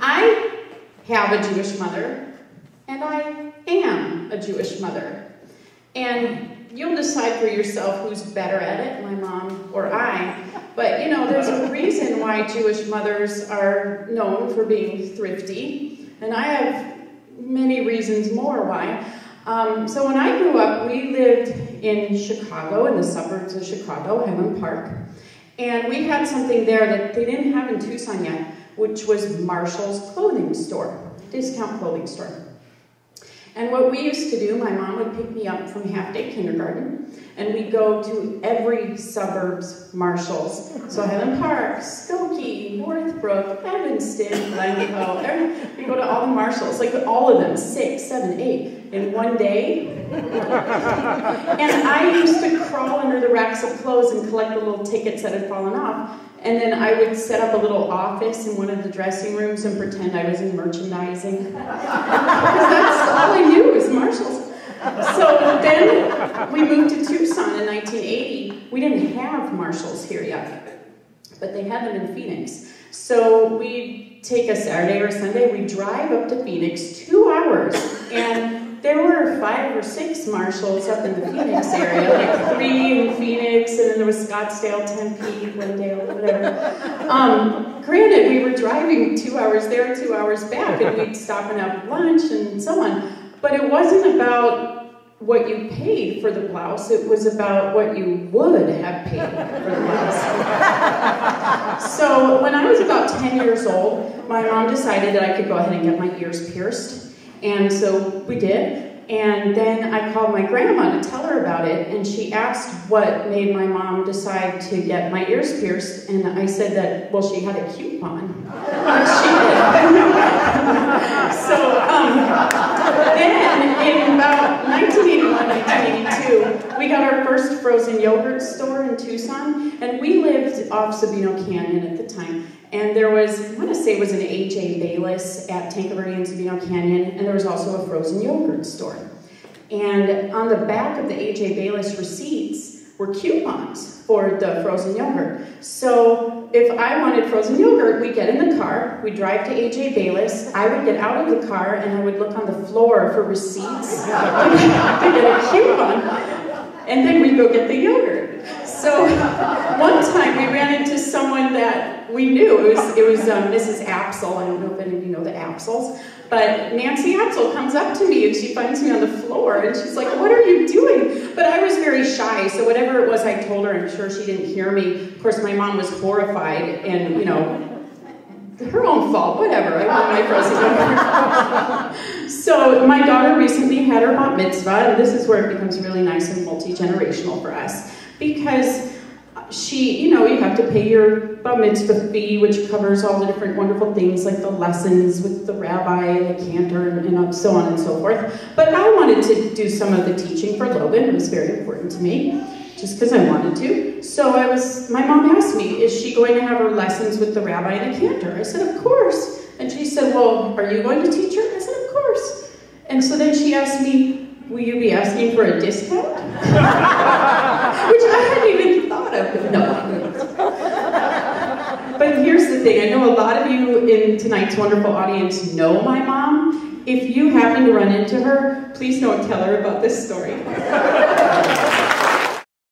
I have a Jewish mother, and I am a Jewish mother. And you'll decide for yourself who's better at it, my mom or I. But, you know, there's a reason why Jewish mothers are known for being thrifty. And I have many reasons more why. So when I grew up, we lived in Chicago, in the suburbs of Chicago, Highland Park. And we had something there that they didn't have in Tucson yet, which was Marshall's clothing store, discount clothing store. And what we used to do, my mom would pick me up from half-day kindergarten, and we'd go to every suburb's Marshalls. So Highland Park, Skokie, Northbrook, Evanston, Glencoe, we go to all the Marshalls, like all of them, 6, 7, 8, in one day. And I used to crawl under the racks of clothes and collect the little tickets that had fallen off. And then I would set up a little office in one of the dressing rooms and pretend I was in merchandising. Because that's all I knew was Marshalls. So then we moved to Tucson in 1980. We didn't have Marshalls here yet, but they had them in Phoenix. So we'd take a Saturday or Sunday, we'd drive up to Phoenix, 2 hours, and there were 5 or 6 Marshalls up in the Phoenix area, like 3 in Phoenix, and then there was Scottsdale, Tempe, Glendale, whatever. Granted, we were driving 2 hours there, 2 hours back, and we'd stop and have lunch and so on. But it wasn't about what you paid for the blouse, it was about what you would have paid for the blouse. So when I was about 10 years old, my mom decided that I could go ahead and get my ears pierced. And so we did, and then I called my grandma to tell her about it, and she asked what made my mom decide to get my ears pierced, and I said that, well, she had a coupon. And she did. So then in about 1981, 1982, we got our first frozen yogurt store in Tucson, and we lived off Sabino Canyon at the time. And there was, I want to say it was an A.J. Bayless at Tanqueray and Sabino Canyon, and there was also a frozen yogurt store. And on the back of the A.J. Bayless receipts were coupons for the frozen yogurt. So if I wanted frozen yogurt, we'd get in the car, we'd drive to A.J. Bayless, I would get out of the car, and I would look on the floor for receipts to get a coupon, and then we'd go get the yogurt. So one time we ran into someone that we knew. It was Mrs. Apsel. I don't know if any of you know the Apsels, but Nancy Apsel comes up to me and she finds me on the floor and she's like, "What are you doing?" But I was very shy, so whatever it was I told her, I'm sure she didn't hear me. Of course, my mom was horrified, and you know, her own fault. Whatever. I want my frozen yogurt. So my daughter recently had her bat mitzvah, and this is where it becomes really nice and multi-generational for us. Because you have to pay your bat mitzvah fee, which covers all the different wonderful things like the lessons with the rabbi and the cantor and so on and so forth. But I wanted to do some of the teaching for Logan. It was very important to me, just because I wanted to. So my mom asked me, is she going to have her lessons with the rabbi and the cantor? I said, of course. And she said, well, are you going to teach her? I said, of course. And so then she asked me, will you be asking for a discount? Which I hadn't even thought of. No. But here's the thing. I know a lot of you in tonight's wonderful audience know my mom. If you happen to run into her, please don't tell her about this story.